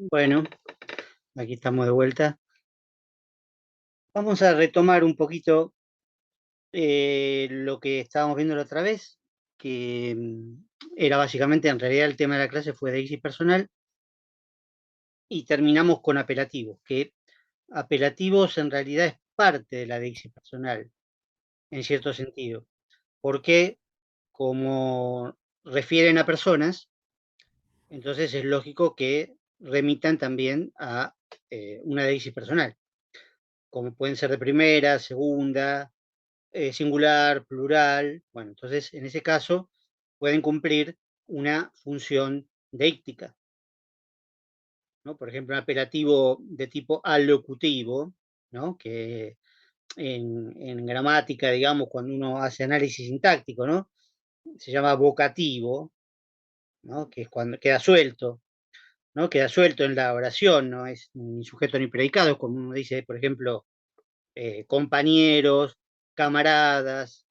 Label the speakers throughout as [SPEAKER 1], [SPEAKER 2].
[SPEAKER 1] Bueno, aquí estamos de vuelta. Vamos a retomar un poquito lo que estábamos viendo la otra vez, que era básicamente, en realidad el tema de la clase fue deísis personal y terminamos con apelativos, que apelativos en realidad es parte de la deísis personal, en cierto sentido, porque como refieren a personas, entonces es lógico que remitan también a una deísis personal, como pueden ser de primera, segunda, singular, plural. Bueno, entonces en ese caso pueden cumplir una función deíctica, ¿no? Por ejemplo, un apelativo de tipo alocutivo, ¿no? Que en gramática, digamos, cuando uno hace análisis sintáctico, ¿no? Se llama vocativo, ¿no? Que es cuando queda suelto, ¿no? Queda suelto en la oración, no es ni sujeto ni predicado, como uno dice, por ejemplo, compañeros, camaradas,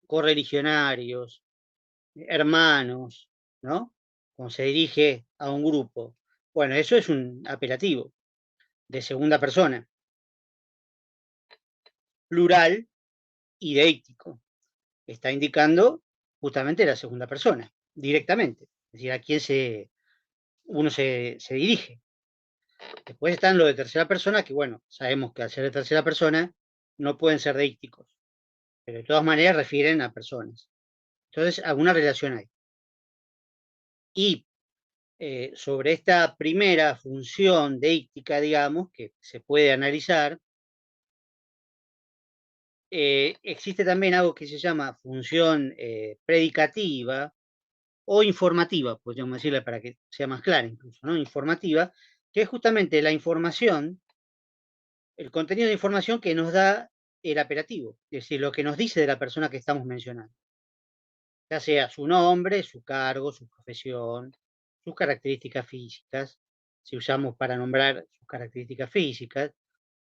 [SPEAKER 1] correligionarios, hermanos, ¿no? Cuando se dirige a un grupo. Bueno, eso es un apelativo de segunda persona, plural y deíctico. Está indicando justamente la segunda persona, directamente. Es decir, a quién uno se dirige. Después están los de tercera persona, que bueno, sabemos que al ser de tercera persona no pueden ser deícticos, pero de todas maneras refieren a personas. Entonces, alguna relación hay. Y sobre esta primera función deíctica, digamos, que se puede analizar, existe también algo que se llama función predicativa o informativa, podríamos decirle para que sea más clara incluso, ¿no? Informativa, que es justamente la información, el contenido de información que nos da el apelativo, es decir, lo que nos dice de la persona que estamos mencionando, ya sea su nombre, su cargo, su profesión, sus características físicas, si usamos para nombrar sus características físicas,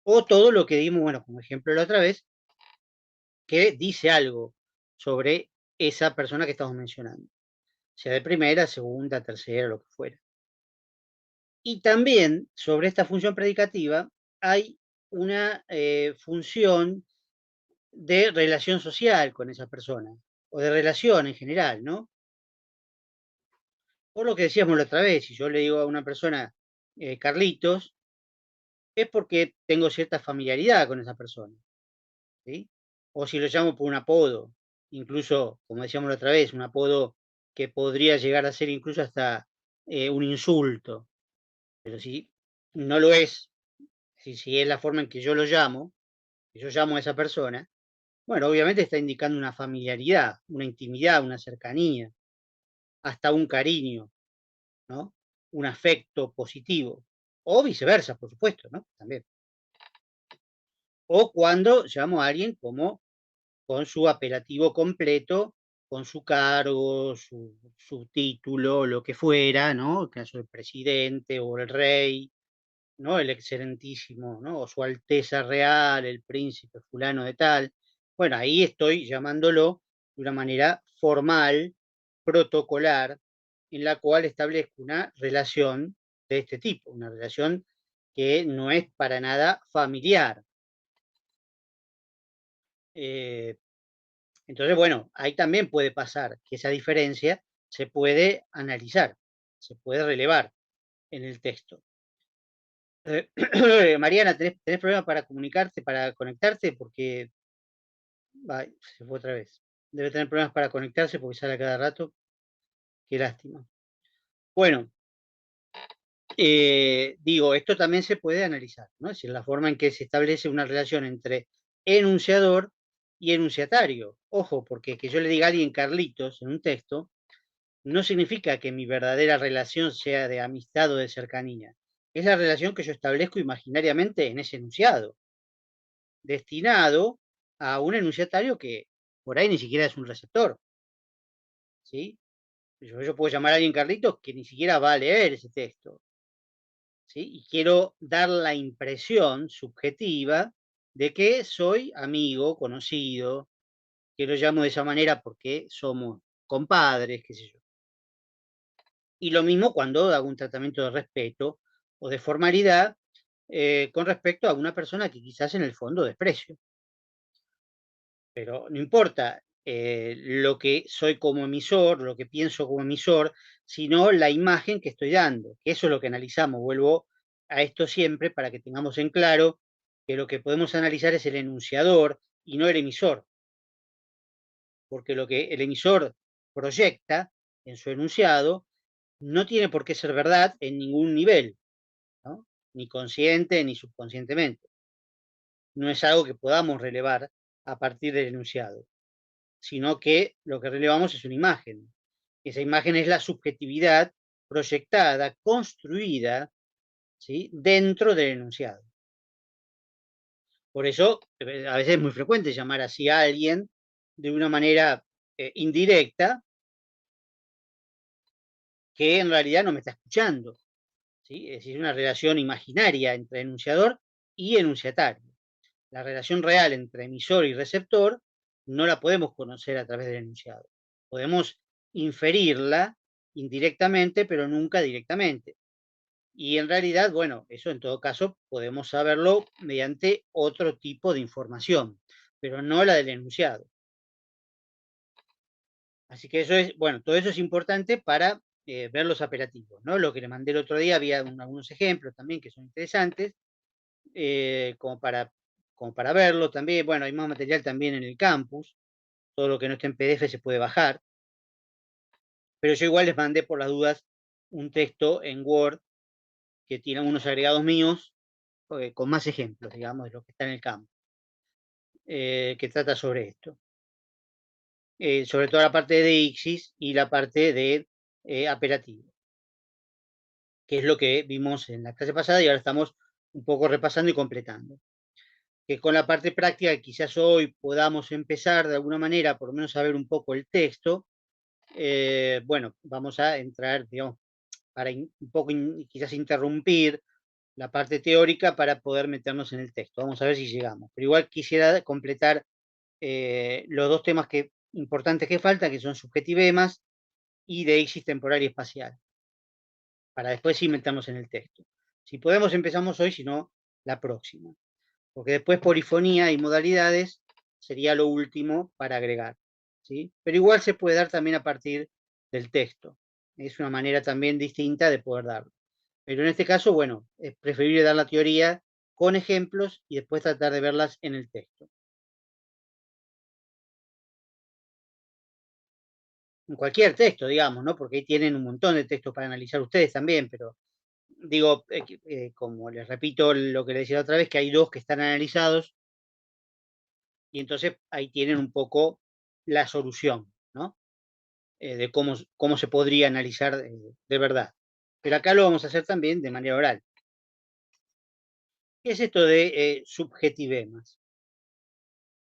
[SPEAKER 1] o todo lo que dimos, bueno, como ejemplo la otra vez, que dice algo sobre esa persona que estamos mencionando, sea de primera, segunda, tercera, lo que fuera. Y también sobre esta función predicativa hay una función de relación social con esa persona, o de relación en general, ¿no? Por lo que decíamos la otra vez, si yo le digo a una persona Carlitos, es porque tengo cierta familiaridad con esa persona, ¿sí? O si lo llamo por un apodo, incluso, como decíamos la otra vez, un apodo que podría llegar a ser incluso hasta un insulto, pero si no lo es, si es la forma en que yo lo llamo, que yo llamo a esa persona, bueno, obviamente está indicando una familiaridad, una intimidad, una cercanía, hasta un cariño, ¿no? Un afecto positivo. O viceversa, por supuesto, ¿no? También. O cuando llamo a alguien como con su apelativo completo, con su cargo, su título, lo que fuera, ¿no? El caso del presidente o el rey, ¿no? El excelentísimo, ¿no? O su alteza real, el príncipe fulano de tal. Bueno, ahí estoy llamándolo de una manera formal, protocolar, en la cual establezco una relación de este tipo, una relación que no es para nada familiar. Eh, entonces, bueno, ahí también puede pasar que esa diferencia se puede analizar, se puede relevar en el texto. Mariana, ¿tenés problemas para comunicarte, para conectarte? Porque se fue otra vez. Debe tener problemas para conectarse porque sale a cada rato. Qué lástima. Bueno, digo, esto también se puede analizar, ¿no? Es decir, la forma en que se establece una relación entre enunciador y enunciatario. Ojo, porque que yo le diga a alguien Carlitos en un texto no significa que mi verdadera relación sea de amistad o de cercanía. Es la relación que yo establezco imaginariamente en ese enunciado, destinado a un enunciatario que por ahí ni siquiera es un receptor, ¿sí? Yo puedo llamar a alguien Carlitos que ni siquiera va a leer ese texto, ¿sí? Y quiero dar la impresión subjetiva de que soy amigo, conocido, que lo llamo de esa manera porque somos compadres, qué sé yo. Y lo mismo cuando hago un tratamiento de respeto o de formalidad con respecto a una persona que quizás en el fondo desprecio. Pero no importa lo que soy como emisor, lo que pienso como emisor, sino la imagen que estoy dando, que eso es lo que analizamos. Vuelvo a esto siempre para que tengamos en claro que lo que podemos analizar es el enunciador y no el emisor, porque lo que el emisor proyecta en su enunciado no tiene por qué ser verdad en ningún nivel, ¿no? Ni consciente ni subconscientemente. No es algo que podamos relevar a partir del enunciado, sino que lo que relevamos es una imagen. Esa imagen es la subjetividad proyectada, construida, ¿sí?, dentro del enunciado. Por eso, a veces es muy frecuente llamar así a alguien de una manera indirecta, que en realidad no me está escuchando, ¿sí? Es decir, una relación imaginaria entre enunciador y enunciatario. La relación real entre emisor y receptor no la podemos conocer a través del enunciado. Podemos inferirla indirectamente, pero nunca directamente. Y en realidad, bueno, eso en todo caso podemos saberlo mediante otro tipo de información, pero no la del enunciado. Así que eso es, bueno, todo eso es importante para ver los apelativos, ¿no? Lo que le mandé el otro día, había algunos ejemplos también que son interesantes, como como para verlo también. Bueno, hay más material también en el campus, todo lo que no esté en PDF se puede bajar, pero yo igual les mandé por las dudas un texto en Word que tiene unos agregados míos con más ejemplos, digamos, de lo que está en el campo, que trata sobre esto. Sobre todo la parte de ICSIS y la parte de apelativo, que es lo que vimos en la clase pasada y ahora estamos un poco repasando y completando. Que con la parte práctica quizás hoy podamos empezar de alguna manera, por lo menos a ver un poco el texto. Bueno, vamos a entrar, digamos, para un poco quizás interrumpir la parte teórica para poder meternos en el texto. Vamos a ver si llegamos. Pero igual quisiera completar los dos temas importantes que faltan, que son subjetivemas y deixis temporal y espacial, para después sí meternos en el texto. Si podemos empezamos hoy, si no, la próxima. Porque después polifonía y modalidades sería lo último para agregar, ¿sí? Pero igual se puede dar también a partir del texto. Es una manera también distinta de poder darlo. Pero en este caso, bueno, es preferible dar la teoría con ejemplos y después tratar de verlas en el texto. En cualquier texto, digamos, ¿no? Porque ahí tienen un montón de textos para analizar ustedes también, pero digo, como les repito lo que les decía otra vez, que hay dos que están analizados y entonces ahí tienen un poco la solución, ¿no? De cómo se podría analizar de verdad. Pero acá lo vamos a hacer también de manera oral. ¿Qué es esto de subjetivemas?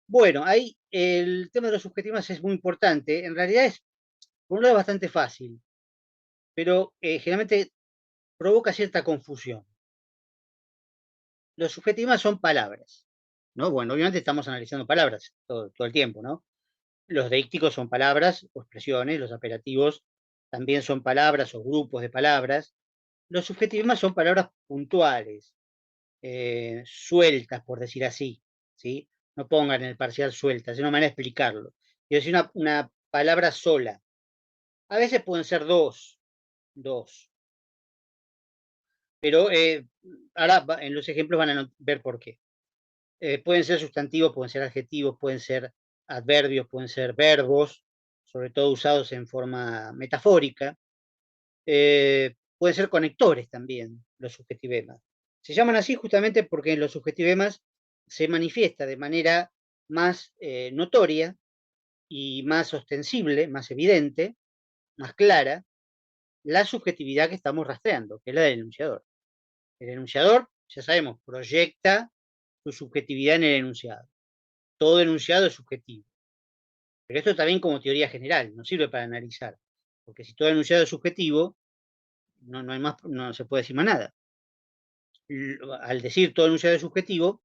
[SPEAKER 1] Bueno, ahí el tema de los subjetivemas es muy importante. En realidad es, por un lado, bastante fácil, pero generalmente provoca cierta confusión. Los subjetivemas son palabras, ¿no? Bueno, obviamente estamos analizando palabras todo el tiempo, ¿no? Los deícticos son palabras o expresiones, los apelativos también son palabras o grupos de palabras. Los subjetivemas son palabras puntuales, sueltas, por decir así, ¿sí? No pongan en el parcial sueltas, es una manera de explicarlo. Quiero decir una palabra sola. A veces pueden ser dos, pero ahora en los ejemplos van a ver por qué. Pueden ser sustantivos, pueden ser adjetivos, pueden ser adverbios, pueden ser verbos, sobre todo usados en forma metafórica. Pueden ser conectores también, los subjetivemas. Se llaman así justamente porque en los subjetivemas se manifiesta de manera más notoria y más ostensible, más evidente, más clara, la subjetividad que estamos rastreando, que es la del enunciador. El enunciador, ya sabemos, proyecta su subjetividad en el enunciado. Todo enunciado es subjetivo. Pero esto también como teoría general, no sirve para analizar. Porque si todo enunciado es subjetivo, no hay más, no se puede decir más nada. Al decir todo enunciado es subjetivo,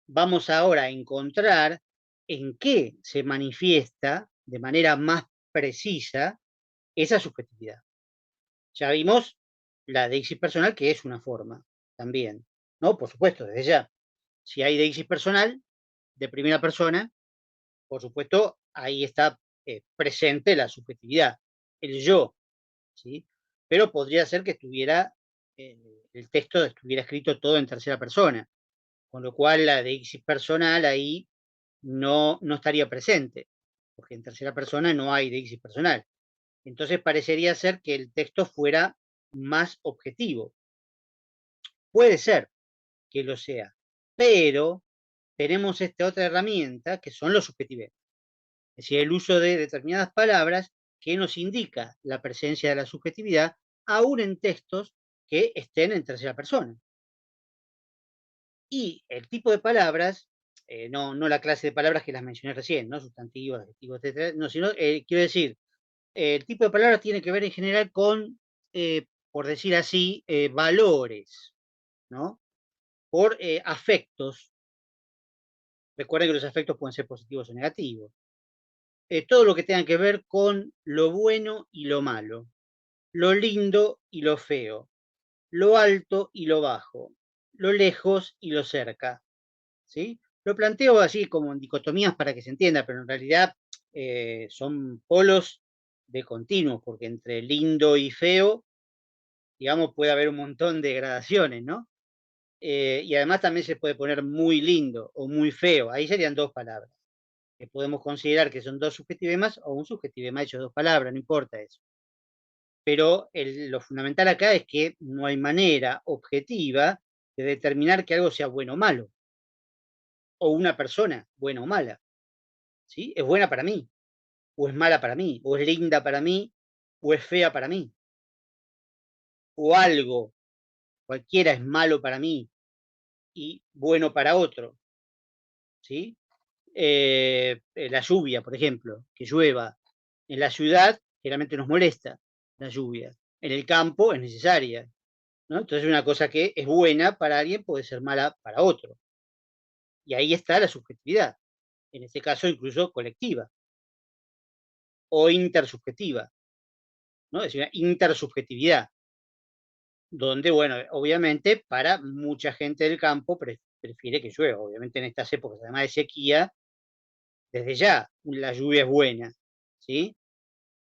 [SPEAKER 1] vamos ahora a encontrar en qué se manifiesta de manera más precisa esa subjetividad. Ya vimos la deixis personal, que es una forma también, ¿no? Por supuesto, desde ya. Si hay deixis personal de primera persona, por supuesto, ahí está presente la subjetividad, el yo, ¿sí? Pero podría ser que estuviera, el texto estuviera escrito todo en tercera persona, con lo cual la deixis personal ahí no estaría presente, porque en tercera persona no hay deixis personal. Entonces parecería ser que el texto fuera más objetivo. Puede ser que lo sea, pero tenemos esta otra herramienta que son los subjetivemas, es decir, el uso de determinadas palabras que nos indica la presencia de la subjetividad, aún en textos que estén en tercera persona. Y el tipo de palabras, no la clase de palabras que las mencioné recién, ¿no? Sustantivos, adjetivos, etcétera, no, sino, quiero decir, el tipo de palabras tiene que ver en general con, por decir así, valores, ¿no? Por afectos. Recuerden que los afectos pueden ser positivos o negativos. Todo lo que tenga que ver con lo bueno y lo malo, lo lindo y lo feo, lo alto y lo bajo, lo lejos y lo cerca, ¿sí? Lo planteo así como en dicotomías para que se entienda, pero en realidad son polos de continuo, porque entre lindo y feo, digamos, puede haber un montón de gradaciones, ¿no? Y además también se puede poner muy lindo o muy feo, ahí serían dos palabras, que podemos considerar que son dos subjetivemas o un subjetivema hecho de dos palabras, no importa eso. Pero lo fundamental acá es que no hay manera objetiva de determinar que algo sea bueno o malo, o una persona buena o mala, ¿sí? Es buena para mí, o es mala para mí, o es linda para mí, o es fea para mí, o algo, cualquiera es malo para mí y bueno para otro, ¿sí? La lluvia, por ejemplo, que llueva. En la ciudad generalmente nos molesta la lluvia, en el campo es necesaria, ¿no? Entonces una cosa que es buena para alguien puede ser mala para otro. Y ahí está la subjetividad, en este caso incluso colectiva o intersubjetiva, ¿no? Es una intersubjetividad, donde, bueno, obviamente para mucha gente del campo prefiere que llueva. Obviamente en estas épocas, además de sequía, desde ya la lluvia es buena, ¿sí?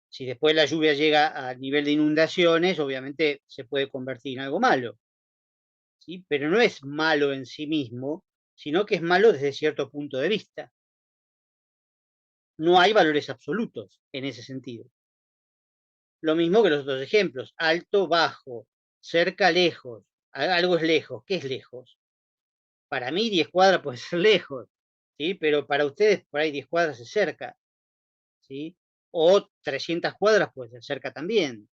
[SPEAKER 1] Si después la lluvia llega al nivel de inundaciones, obviamente se puede convertir en algo malo, ¿sí? Pero no es malo en sí mismo, sino que es malo desde cierto punto de vista. No hay valores absolutos en ese sentido. Lo mismo que los otros ejemplos, alto, bajo, cerca, lejos. Algo es lejos. ¿Qué es lejos? Para mí 10 cuadras puede ser lejos, ¿sí? Pero para ustedes por ahí 10 cuadras es cerca, ¿sí? O 300 cuadras puede ser cerca también.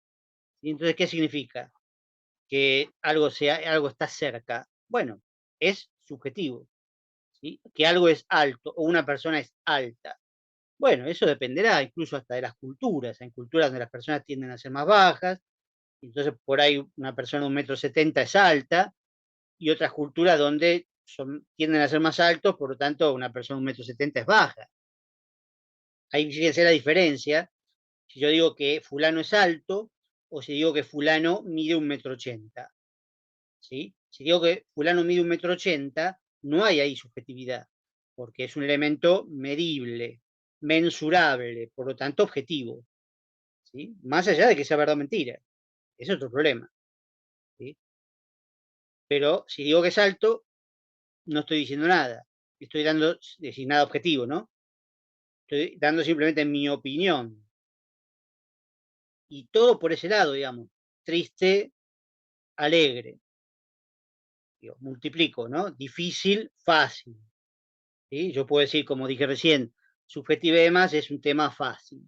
[SPEAKER 1] ¿Sí? Entonces, ¿qué significa? Que algo está cerca. Bueno, es subjetivo, ¿sí? Que algo es alto o una persona es alta. Bueno, eso dependerá incluso hasta de las culturas. Hay culturas donde las personas tienden a ser más bajas, entonces por ahí una persona de 1,70 m es alta, y otras culturas donde tienden a ser más altos, por lo tanto una persona de 1,70 m es baja. Ahí fíjense la diferencia, si yo digo que fulano es alto o si digo que fulano mide 1,80 m. ¿Sí? Si digo que fulano mide 1,80 m, no hay ahí subjetividad, porque es un elemento medible, mensurable, por lo tanto objetivo, ¿sí? Más allá de que sea verdad o mentira, ese es otro problema, ¿sí? Pero si digo que es alto, no estoy diciendo nada, estoy dando, decir, nada objetivo, ¿no? Estoy dando simplemente mi opinión, y todo por ese lado, digamos, triste, alegre, digo, multiplico, ¿no? Difícil, fácil, ¿sí? Yo puedo decir, como dije recién, subjetivemas es un tema fácil.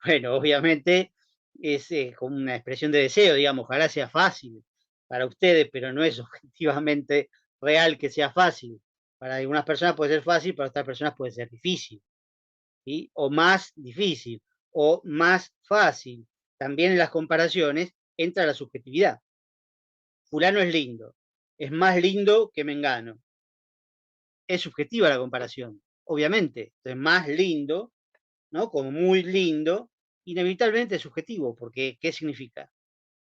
[SPEAKER 1] Bueno, obviamente es como una expresión de deseo, digamos, ojalá sea fácil para ustedes, pero no es objetivamente real que sea fácil. Para algunas personas puede ser fácil, para otras personas puede ser difícil, ¿sí? O más difícil, o más fácil. También en las comparaciones entra la subjetividad. Fulano es lindo, es más lindo que Mengano. Es subjetiva la comparación, obviamente. Entonces, más lindo, ¿no? Como muy lindo, inevitablemente es subjetivo, porque ¿qué significa?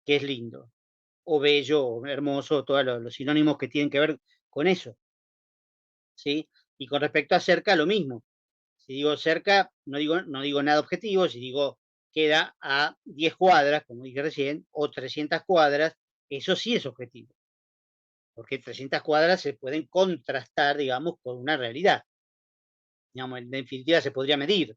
[SPEAKER 1] que es lindo, o bello, o hermoso, todos los sinónimos que tienen que ver con eso, ¿sí? Y con respecto a cerca, lo mismo. Si digo cerca, no digo nada objetivo, si digo queda a 10 cuadras, como dije recién, o 300 cuadras, eso sí es objetivo, porque 300 cuadras se pueden contrastar, digamos, con una realidad. Digamos, en definitiva se podría medir.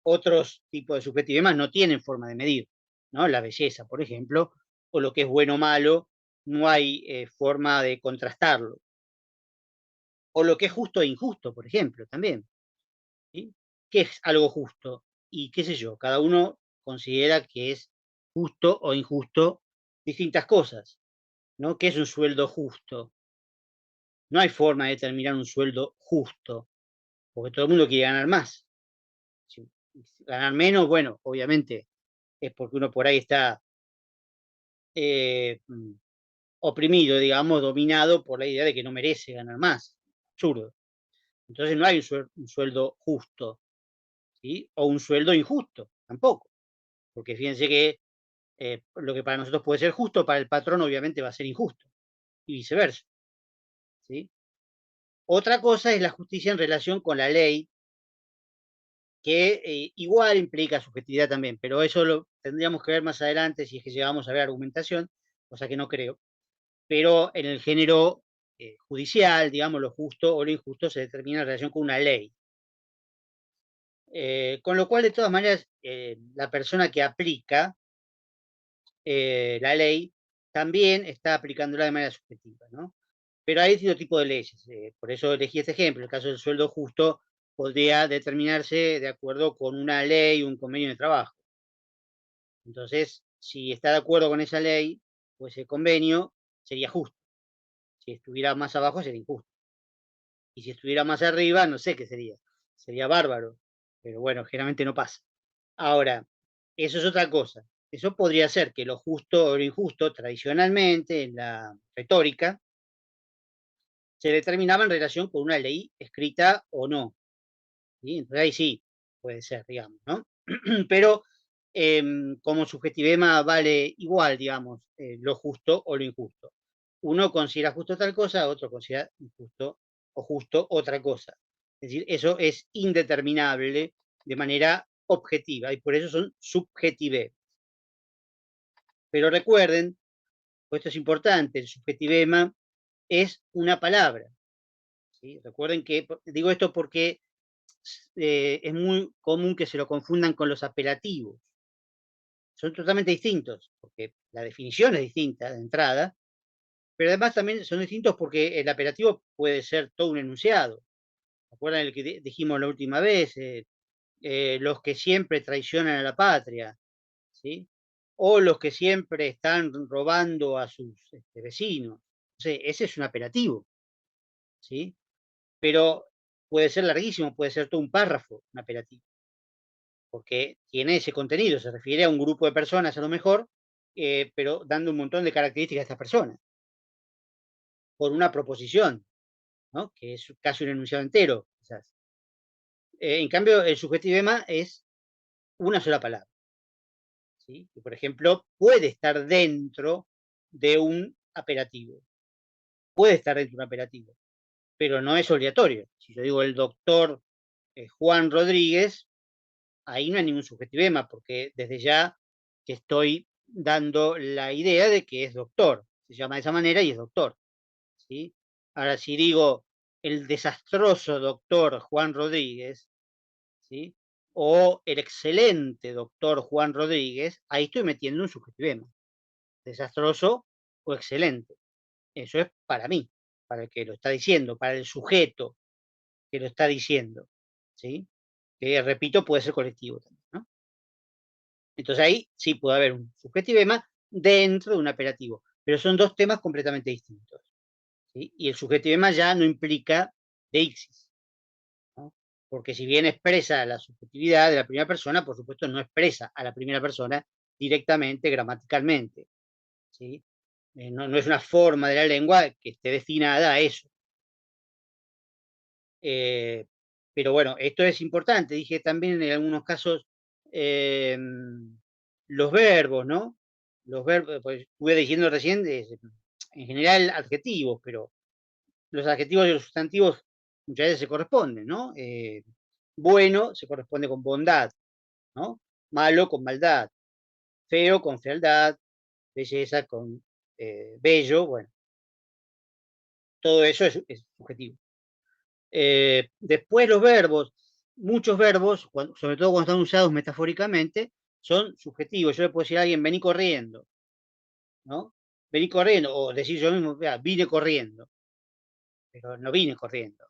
[SPEAKER 1] Otros tipos de subjetivismos no tienen forma de medir, ¿no? La belleza, por ejemplo, o lo que es bueno o malo, no hay forma de contrastarlo. O lo que es justo e injusto, por ejemplo, también. ¿Sí? ¿Qué es algo justo? Y qué sé yo, cada uno considera que es justo o injusto distintas cosas, ¿no? ¿Qué es un sueldo justo? No hay forma de determinar un sueldo justo, porque todo el mundo quiere ganar más. Si ganar menos, bueno, obviamente es porque uno por ahí está eh, mm, oprimido, digamos, dominado por la idea de que no merece ganar más. Absurdo. Entonces no hay un sueldo justo, ¿sí? O un sueldo injusto, tampoco. Porque fíjense que lo que para nosotros puede ser justo, para el patrón obviamente va a ser injusto, y viceversa, ¿sí? Otra cosa es la justicia en relación con la ley, que igual implica subjetividad también, pero eso lo tendríamos que ver más adelante si es que llegamos a ver argumentación, cosa que no creo. Pero en el género judicial, digamos, lo justo o lo injusto se determina en relación con una ley. Con lo cual, de todas maneras, la persona que aplica la ley también está aplicándola de manera subjetiva, ¿no? Pero hay distintos tipos de leyes. Por eso elegí este ejemplo. El caso del sueldo justo podría determinarse de acuerdo con una ley, un convenio de trabajo. Entonces, si está de acuerdo con esa ley, pues el convenio sería justo. Si estuviera más abajo, sería injusto. Y si estuviera más arriba, no sé qué sería. Sería bárbaro. Pero bueno, generalmente no pasa. Ahora, eso es otra cosa. Eso podría ser que lo justo o lo injusto, tradicionalmente, en la retórica, se determinaba en relación con una ley escrita o no. ¿Sí? Entonces ahí sí, puede ser, digamos, ¿no? Pero como subjetivema vale igual, digamos, lo justo o lo injusto. Uno considera justo tal cosa, otro considera injusto o justo otra cosa. Es decir, eso es indeterminable de manera objetiva y por eso son subjetivos. Pero recuerden, pues esto es importante, el subjetivema es una palabra. ¿Sí? Recuerden que, digo esto porque es muy común que se lo confundan con los apelativos. Son totalmente distintos, porque la definición es distinta de entrada, pero además también son distintos porque el apelativo puede ser todo un enunciado. ¿Se acuerdan el que dijimos la última vez? Los que siempre traicionan a la patria, ¿sí? O los que siempre están robando a sus vecinos. Ese es un apelativo, ¿sí? Pero puede ser larguísimo, puede ser todo un párrafo, un apelativo, porque tiene ese contenido, se refiere a un grupo de personas a lo mejor, pero dando un montón de características a estas personas, por una proposición, ¿no? Que es casi un enunciado entero, quizás. En cambio, el subjetivema es una sola palabra, ¿sí? Que, por ejemplo, puede estar dentro de un apelativo, puede estar dentro de un apelativo, pero no es obligatorio. Si yo digo el doctor Juan Rodríguez, ahí no hay ningún subjetivema, porque desde ya que estoy dando la idea de que es doctor. Se llama de esa manera y es doctor, ¿sí? Ahora, si digo el desastroso doctor Juan Rodríguez, ¿sí? O el excelente doctor Juan Rodríguez, ahí estoy metiendo un subjetivema. Desastroso o excelente. Eso es para mí, para el que lo está diciendo, para el sujeto que lo está diciendo, ¿sí? Que repito, puede ser colectivo también, ¿no? Entonces ahí sí puede haber un subjetivema dentro de un apelativo, pero son dos temas completamente distintos, ¿sí? Y el subjetivema ya no implica deixis, ¿no? Porque si bien expresa la subjetividad de la primera persona, por supuesto no expresa a la primera persona directamente, gramaticalmente, ¿sí? No es una forma de la lengua que esté destinada a eso. Eh, pero bueno, esto es importante. Dije también en algunos casos los verbos, ¿no? los verbos, pues estuve diciendo recién, en general adjetivos, pero los adjetivos y los sustantivos muchas veces se corresponden, ¿no? Bueno se corresponde con bondad, ¿no? Malo con maldad, feo con fealdad, belleza con bello, bueno, todo eso es subjetivo. Después los verbos, muchos verbos, sobre todo cuando están usados metafóricamente, son subjetivos. Yo le puedo decir a alguien, vení corriendo, ¿no? Vení corriendo, o decir yo mismo, vine corriendo, pero no vine corriendo.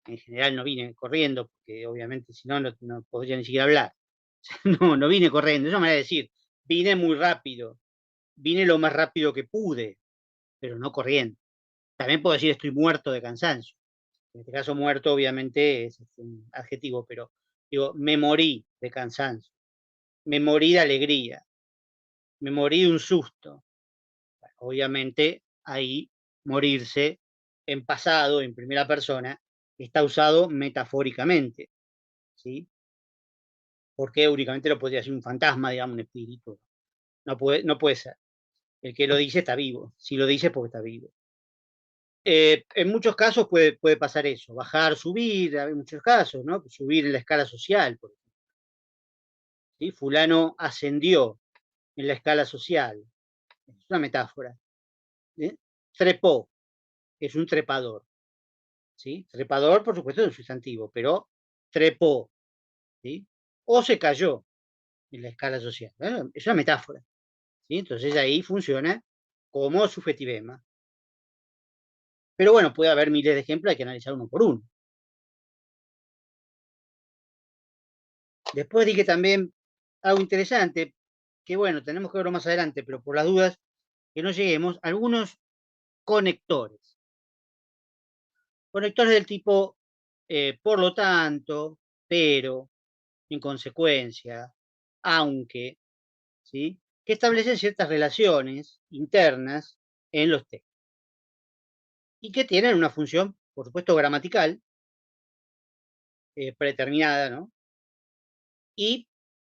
[SPEAKER 1] En general no vine corriendo, porque obviamente si no, no podría ni siquiera hablar. No vine corriendo, es una manera de decir, vine muy rápido, vine lo más rápido que pude, pero no corriendo. También puedo decir estoy muerto de cansancio. En este caso, muerto obviamente es un adjetivo, pero digo, me morí de cansancio, me morí de alegría, me morí de un susto. Bueno, obviamente, ahí morirse en pasado, en primera persona, está usado metafóricamente, ¿sí? Porque únicamente lo podría decir un fantasma, digamos, un espíritu. No puede ser. El que lo dice está vivo. Si lo dice es porque está vivo. En muchos casos puede pasar eso, bajar, subir, hay muchos casos, ¿no? Subir en la escala social, por ejemplo. ¿Sí? Fulano ascendió en la escala social. Es una metáfora. ¿Sí? Trepó, es un trepador. ¿Sí? Trepador, por supuesto, es un sustantivo, pero trepó. ¿Sí? O se cayó en la escala social. Bueno, es una metáfora. ¿Sí? Entonces ahí funciona como subjetivema. Pero bueno, puede haber miles de ejemplos, hay que analizar uno por uno. Después dije también algo interesante, que bueno, tenemos que verlo más adelante, pero por las dudas que no lleguemos, algunos conectores. Conectores del tipo, por lo tanto, pero, en consecuencia, aunque, ¿sí? Que establecen ciertas relaciones internas en los textos y que tienen una función, por supuesto, gramatical, predeterminada, ¿no? Y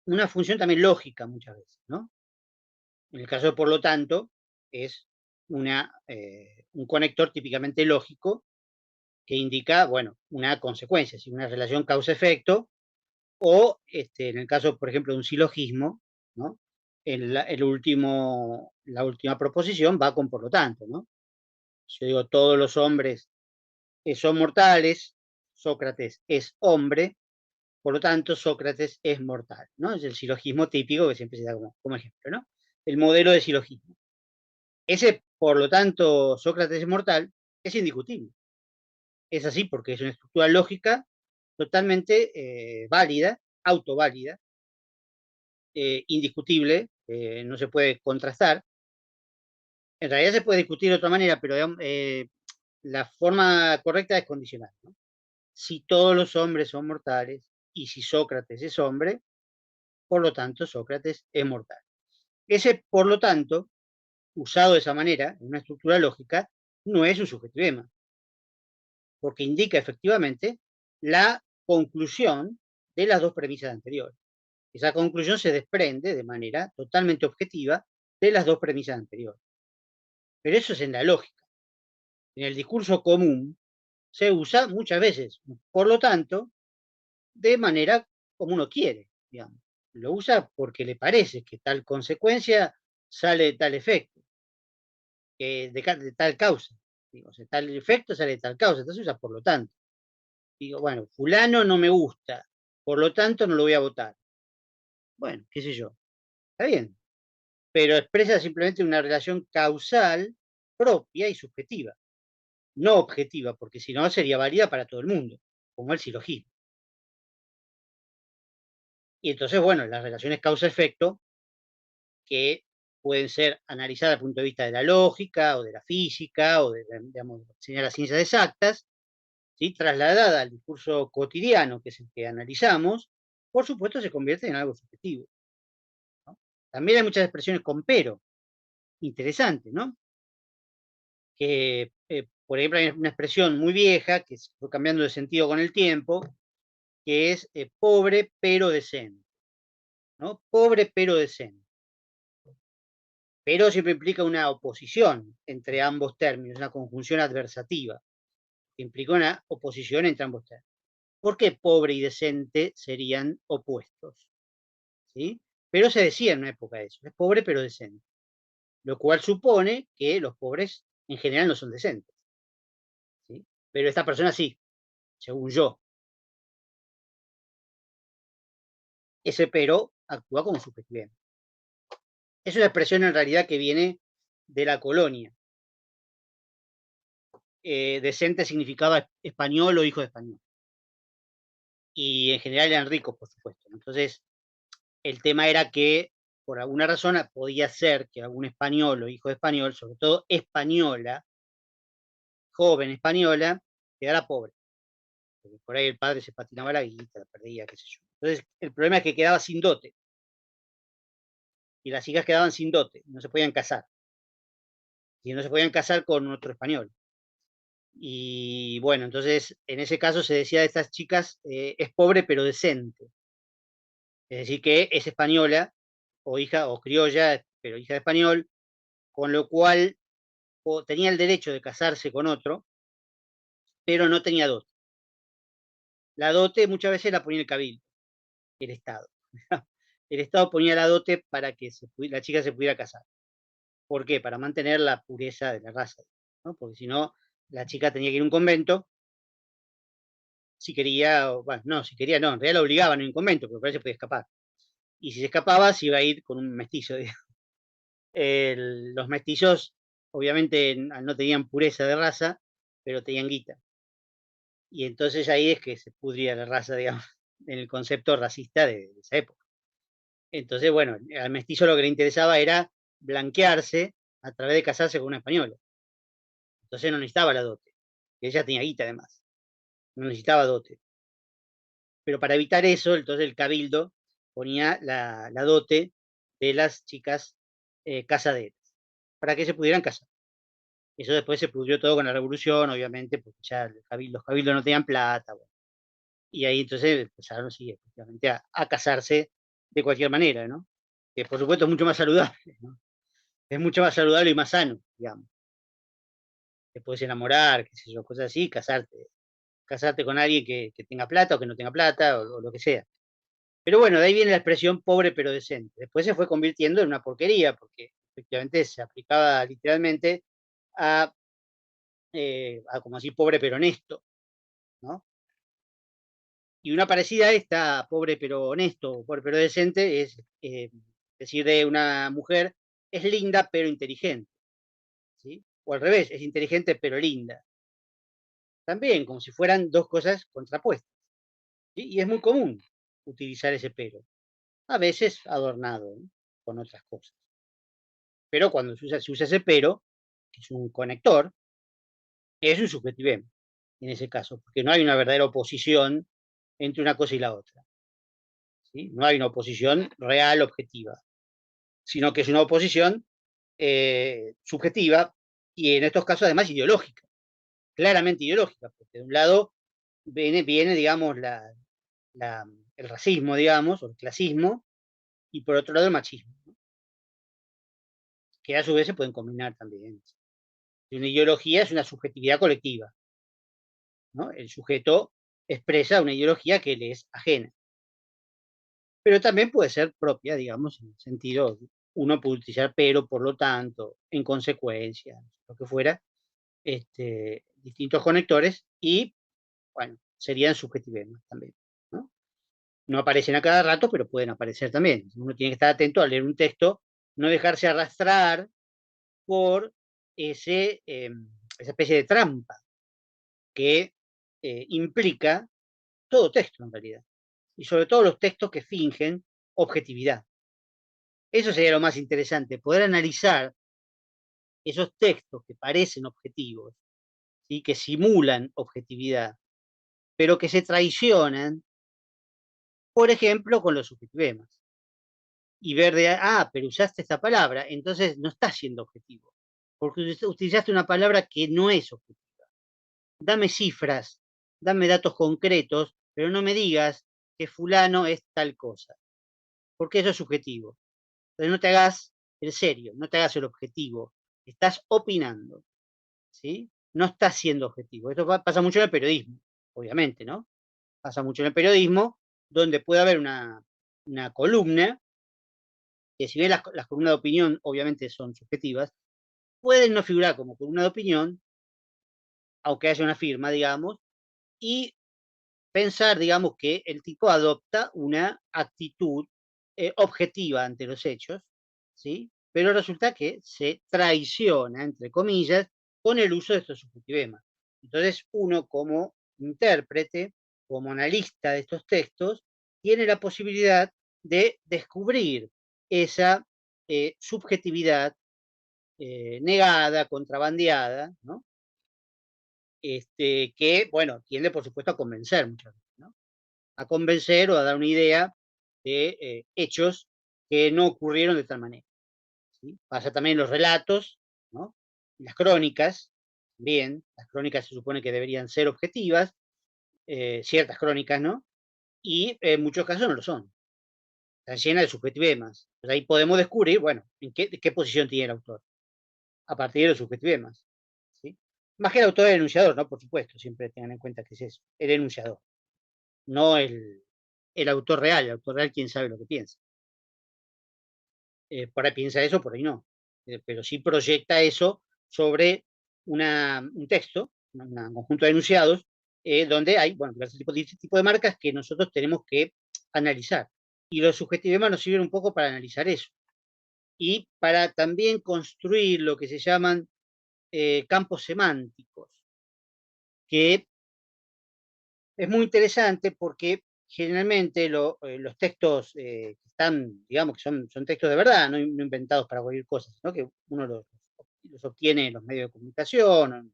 [SPEAKER 1] una función también lógica muchas veces, ¿no? En el caso de por lo tanto, es un conector típicamente lógico que indica, bueno, una consecuencia, si una relación causa-efecto, o en el caso, por ejemplo, de un silogismo, ¿no? La última proposición va con por lo tanto, ¿no? Yo digo, todos los hombres son mortales, Sócrates es hombre, por lo tanto, Sócrates es mortal, ¿no? Es el silogismo típico que siempre se da como ejemplo, ¿no? El modelo de silogismo. Ese, por lo tanto, Sócrates es mortal, es indiscutible. Es así porque es una estructura lógica totalmente válida, autoválida, indiscutible, no se puede contrastar. En realidad se puede discutir de otra manera, pero la forma correcta es condicional, ¿no? Si todos los hombres son mortales y si Sócrates es hombre, por lo tanto Sócrates es mortal. Ese, por lo tanto, usado de esa manera, en una estructura lógica, no es un subjetivema, porque indica efectivamente la conclusión de las dos premisas anteriores. Esa conclusión se desprende de manera totalmente objetiva de las dos premisas anteriores. Pero eso es en la lógica. En el discurso común se usa muchas veces, por lo tanto, de manera como uno quiere, digamos. Lo usa porque le parece que tal consecuencia sale de tal efecto, de tal causa. Digo, o sea, tal efecto sale de tal causa, entonces usa por lo tanto. Digo, bueno, fulano no me gusta, por lo tanto no lo voy a votar. Bueno, qué sé yo, está bien, pero expresa simplemente una relación causal propia y subjetiva, no objetiva, porque si no sería válida para todo el mundo, como el silogismo. Y entonces, bueno, las relaciones causa-efecto, que pueden ser analizadas desde el punto de vista de la lógica o de la física o de, digamos, las ciencias exactas, ¿sí? Trasladada al discurso cotidiano, que es el que analizamos, por supuesto se convierte en algo subjetivo, ¿no? También hay muchas expresiones con pero, interesantes, ¿no? Que, por ejemplo, hay una expresión muy vieja que se fue cambiando de sentido con el tiempo, que es pobre pero decente, ¿no? Pobre pero decente. pero siempre implica una oposición entre ambos términos, una conjunción adversativa, que implica una oposición entre ambos términos. ¿Por qué pobre y decente serían opuestos? ¿Sí? Pero se decía en una época eso, es pobre pero decente, lo cual supone que los pobres en general no son decentes, ¿sí? Pero esta persona sí, según yo. Ese pero actúa como subjetivo. Es una expresión en realidad que viene de la colonia. Decente significaba español o hijo de español. Y en general eran ricos, por supuesto. Entonces, el tema era que por alguna razón podía ser que algún español o hijo de español, sobre todo española, joven española, quedara pobre. Porque por ahí el padre se patinaba la guita, la perdía, qué sé yo. Entonces, el problema es que quedaba sin dote. Y las hijas quedaban sin dote, no se podían casar. Y no se podían casar con otro español. Y bueno, entonces en ese caso se decía de estas chicas, es pobre pero decente. Es decir, que es española o hija o criolla, pero hija de español, con lo cual tenía el derecho de casarse con otro, pero no tenía dote. La dote muchas veces la ponía el cabildo, el Estado. El Estado ponía la dote para que la chica se pudiera casar. ¿Por qué? Para mantener la pureza de la raza, ¿no? Porque si no, la chica tenía que ir a un convento si quería, bueno, no, si quería no, en realidad la obligaban en un convento, porque parece que podía escapar. Y si se escapaba, se iba a ir con un mestizo. Los mestizos, obviamente, no tenían pureza de raza, pero tenían guita. Y entonces ahí es que se pudría la raza, digamos, en el concepto racista de esa época. Entonces, bueno, al mestizo lo que le interesaba era blanquearse a través de casarse con una española. Entonces no necesitaba la dote. Ella tenía guita además. No necesitaba dote. Pero para evitar eso, entonces el cabildo ponía la dote de las chicas casaderas, para que se pudieran casar. Eso después se pudrió todo con la revolución, obviamente, porque ya los cabildos no tenían plata. Bueno, y ahí entonces empezaron, sí, efectivamente, a casarse de cualquier manera, ¿no? Que por supuesto es mucho más saludable, ¿no? Es mucho más saludable y más sano, digamos. Te puedes enamorar, qué sé yo, cosas así, casarte con alguien que tenga plata o que no tenga plata, o lo que sea. Pero bueno, de ahí viene la expresión pobre pero decente. Después se fue convirtiendo en una porquería, porque efectivamente se aplicaba literalmente a, como así, pobre pero honesto, ¿no? Y una parecida a esta, pobre pero honesto, pobre pero decente, es decir de una mujer, es linda pero inteligente, ¿sí? O al revés, es inteligente pero linda. También, como si fueran dos cosas contrapuestas, ¿sí? Y es muy común utilizar ese pero, a veces adornado, ¿no?, con otras cosas. Pero cuando se usa ese pero, que es un conector, es un subjetivem, en ese caso, porque no hay una verdadera oposición entre una cosa y la otra, ¿sí? No hay una oposición real, objetiva, sino que es una oposición subjetiva y en estos casos además ideológica, claramente ideológica, porque de un lado viene digamos, el racismo, digamos, o el clasismo, y por otro lado el machismo, ¿no?, que a su vez se pueden combinar también. Y una ideología es una subjetividad colectiva, ¿no? El sujeto expresa una ideología que le es ajena, pero también puede ser propia, digamos, en el sentido, uno puede utilizar pero, por lo tanto, en consecuencia, lo que fuera, distintos conectores y, bueno, serían subjetivemas también, ¿no? No aparecen a cada rato, pero pueden aparecer también. Uno tiene que estar atento al leer un texto, no dejarse arrastrar por esa especie de trampa que implica todo texto en realidad, y sobre todo los textos que fingen objetividad. Eso sería lo más interesante, poder analizar esos textos que parecen objetivos, ¿sí?, que simulan objetividad, pero que se traicionan, por ejemplo, con los subjetivemas, y ver pero usaste esta palabra, entonces no estás siendo objetivo, porque utilizaste una palabra que no es objetiva. Dame cifras, dame datos concretos, pero no me digas que fulano es tal cosa, porque eso es subjetivo. Entonces no te hagas el serio, no te hagas el objetivo, estás opinando, ¿sí? No estás siendo objetivo. Esto pasa mucho en el periodismo, obviamente, ¿no? Pasa mucho en el periodismo, donde puede haber una columna, que si bien las columnas de opinión obviamente son subjetivas, pueden no figurar como columna de opinión, aunque haya una firma, digamos, y pensar, digamos, que el tipo adopta una actitud objetiva ante los hechos, ¿sí? Pero resulta que se traiciona, entre comillas, con el uso de estos subjetivemas. Entonces, uno como intérprete, como analista de estos textos, tiene la posibilidad de descubrir esa subjetividad negada, contrabandeada, ¿no? Que, bueno, tiende, por supuesto, a convencer muchas veces, ¿no? A convencer o a dar una idea de hechos que no ocurrieron de tal manera, ¿sí? Pasa también en los relatos, ¿no? Las crónicas, bien, las crónicas se supone que deberían ser objetivas, ciertas crónicas, ¿no? Y en muchos casos no lo son, están llenas de subjetivemas. Pues ahí podemos descubrir, bueno, de qué posición tiene el autor, a partir de los subjetivemas, ¿sí? Más que el autor, el enunciador, ¿no? Por supuesto, siempre tengan en cuenta que es eso, el enunciador, no el autor real. El autor real, quién sabe lo que piensa. Por ahí piensa eso, por ahí no. Pero sí proyecta eso sobre un texto, un conjunto de enunciados, donde hay, bueno, diversos tipos de marcas que nosotros tenemos que analizar. Y los subjetivemas nos sirven un poco para analizar eso. Y para también construir lo que se llaman campos semánticos, que es muy interesante porque generalmente los textos que están, digamos, que son textos de verdad, no inventados para cualquier cosa, sino que uno los obtiene en los medios de comunicación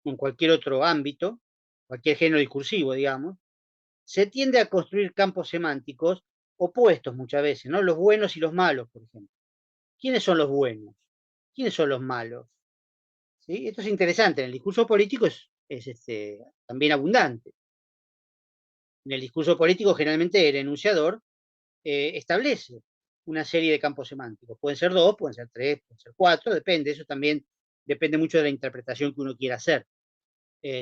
[SPEAKER 1] o en cualquier otro ámbito, cualquier género discursivo, digamos, se tiende a construir campos semánticos opuestos muchas veces, ¿no? Los buenos y los malos, por ejemplo. ¿Quiénes son los buenos? ¿Quiénes son los malos? ¿Sí? Esto es interesante. En el discurso político es también abundante. En el discurso político, generalmente el enunciador establece una serie de campos semánticos. Pueden ser dos, pueden ser tres, pueden ser cuatro, depende. Eso también depende mucho de la interpretación que uno quiera hacer.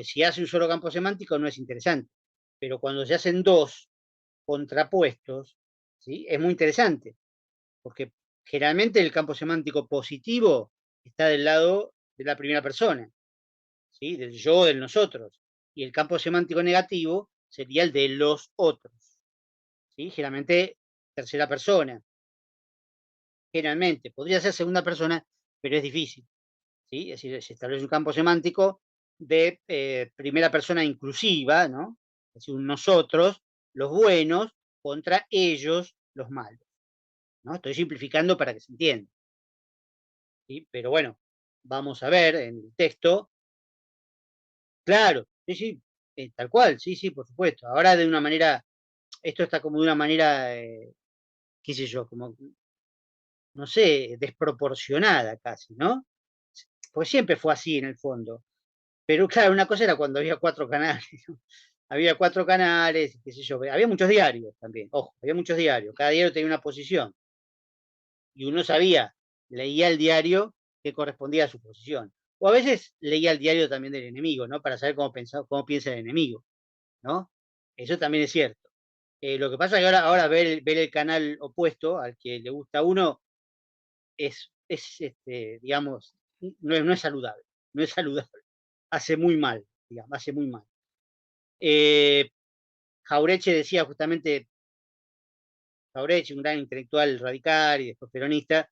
[SPEAKER 1] Si hace un solo campo semántico no es interesante, pero cuando se hacen dos contrapuestos, ¿sí? Es muy interesante, porque generalmente el campo semántico positivo está del lado de la primera persona, ¿sí? Del yo, del nosotros, y el campo semántico negativo sería el de los otros, ¿sí? Generalmente tercera persona, generalmente. Podría ser segunda persona, pero es difícil, ¿sí? Es decir, se establece un campo semántico de primera persona inclusiva, ¿no? Es decir, un nosotros, los buenos, contra ellos, los malos, ¿no? Estoy simplificando para que se entienda, ¿sí? Pero bueno, vamos a ver en el texto. Claro, sí, sí, tal cual, sí, sí, por supuesto. Ahora de una manera, esto está como de una manera, qué sé yo, como, no sé, desproporcionada casi, ¿no? Pues siempre fue así en el fondo. Pero claro, una cosa era cuando había 4 canales, ¿no? Había 4 canales, qué sé yo, había muchos diarios también, ojo, había muchos diarios, cada diario tenía una posición, y uno sabía, leía el diario que correspondía a su posición. O a veces leía el diario también del enemigo, ¿no? Para saber cómo piensa el enemigo, ¿no? Eso también es cierto. Lo que pasa es que ahora ver el canal opuesto al que le gusta a uno digamos, no es saludable, no es saludable, hace muy mal, digamos, hace muy mal. Eh, Jaureche decía justamente, Jaureche, un gran intelectual radical y después peronista,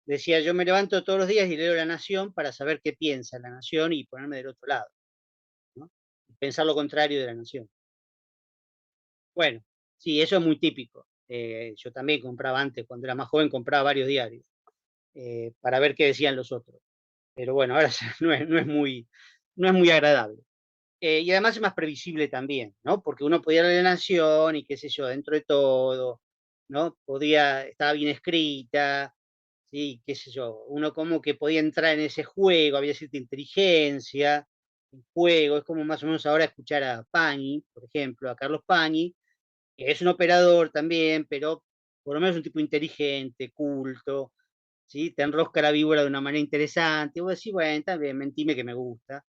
[SPEAKER 1] decía, yo me levanto todos los días y leo La Nación para saber qué piensa La Nación y ponerme del otro lado, ¿no? Pensar lo contrario de La Nación. Bueno, sí, eso es muy típico. Yo también compraba antes, cuando era más joven, compraba varios diarios para ver qué decían los otros. Pero bueno, ahora no es muy agradable. Y además es más previsible también, ¿no? Porque uno podía leer La Nación y qué sé yo, dentro de todo, ¿no? Estaba bien escrita, sí, qué sé yo, uno como que podía entrar en ese juego, había cierta inteligencia, en juego, es como más o menos ahora escuchar a Pani, por ejemplo, a Carlos Pani, que es un operador también, pero por lo menos un tipo inteligente, culto, ¿sí? Te enrosca la víbora de una manera interesante, y vos decís, bueno, está bien, mentime que me gusta.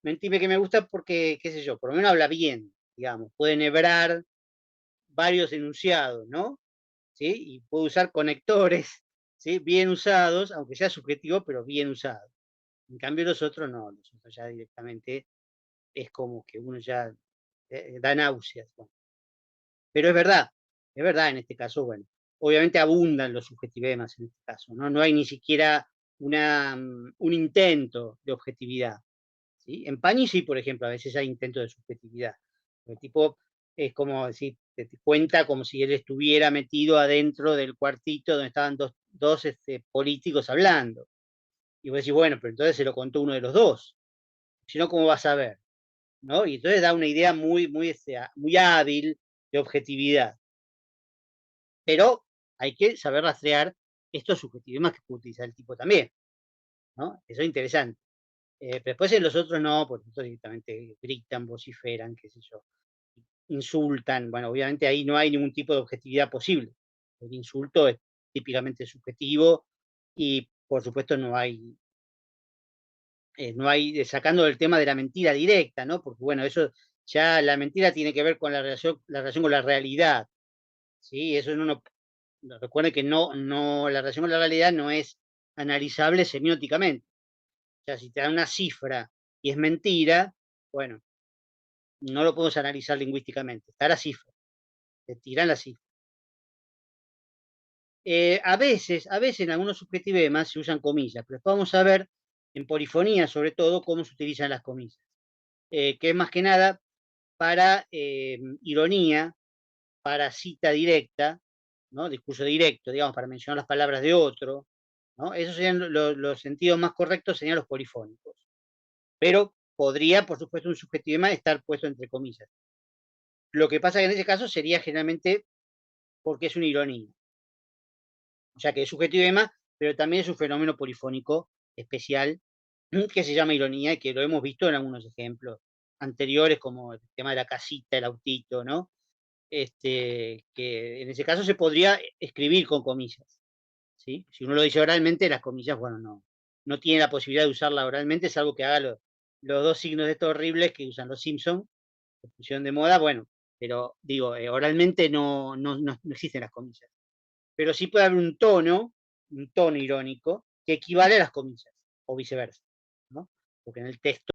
[SPEAKER 1] Mentime que me gusta porque, qué sé yo, por lo menos habla bien, digamos, puede enhebrar varios enunciados, ¿no? ¿Sí? Y puede usar conectores, ¿sí? Bien usados, aunque sea subjetivo, pero bien usados. En cambio los otros no, los otros ya directamente es como que uno ya da náuseas. Bueno. Pero es verdad en este caso, bueno, obviamente abundan los subjetivemas en este caso, ¿no? No hay ni siquiera un intento de objetividad. ¿Sí? En Pani sí, por ejemplo, a veces hay intentos de subjetividad. El tipo es como decir, te cuenta como si él estuviera metido adentro del cuartito donde estaban dos políticos hablando. Y vos decís, bueno, pero entonces se lo contó uno de los dos. Si no, ¿cómo vas a ver? ¿No? Y entonces da una idea muy hábil de objetividad. Pero hay que saber rastrear estos subjetivismos que puede utilizar el tipo también. ¿No? Eso es interesante. Pero después en los otros no, porque estos directamente gritan, vociferan, qué sé yo, insultan. Bueno, obviamente ahí no hay ningún tipo de objetividad posible. El insulto es típicamente subjetivo y por supuesto no hay, sacando el tema de la mentira directa, ¿no? Porque bueno, eso ya la mentira tiene que ver con la relación con la realidad, ¿sí? Eso no, recuerde que la relación con la realidad no es analizable semióticamente. O sea, si te dan una cifra y es mentira, bueno, no lo podemos analizar lingüísticamente. Está la cifra, te tiran la cifra. A veces en algunos subjetivemas se usan comillas, pero después vamos a ver en polifonía, sobre todo, cómo se utilizan las comillas, que es más que nada para ironía, para cita directa, ¿no? Discurso directo, digamos, para mencionar las palabras de otro, ¿no? Esos serían los sentidos más correctos, serían los polifónicos. Pero podría, por supuesto, un subjetivema estar puesto entre comillas. Lo que pasa que en ese caso sería generalmente porque es una ironía. O sea que es subjetivema, pero también es un fenómeno polifónico especial que se llama ironía y que lo hemos visto en algunos ejemplos anteriores, como el tema de la casita, el autito, ¿no? Que en ese caso se podría escribir con comillas, ¿sí? Si uno lo dice oralmente, las comillas, bueno, no tiene la posibilidad de usarla oralmente, salvo que haga los dos signos de estos horribles que usan los Simpsons, que pusieron de moda, bueno, pero digo, oralmente no existen las comillas. Pero sí puede haber un tono irónico que equivale a las comillas, o viceversa, ¿no? Porque en el texto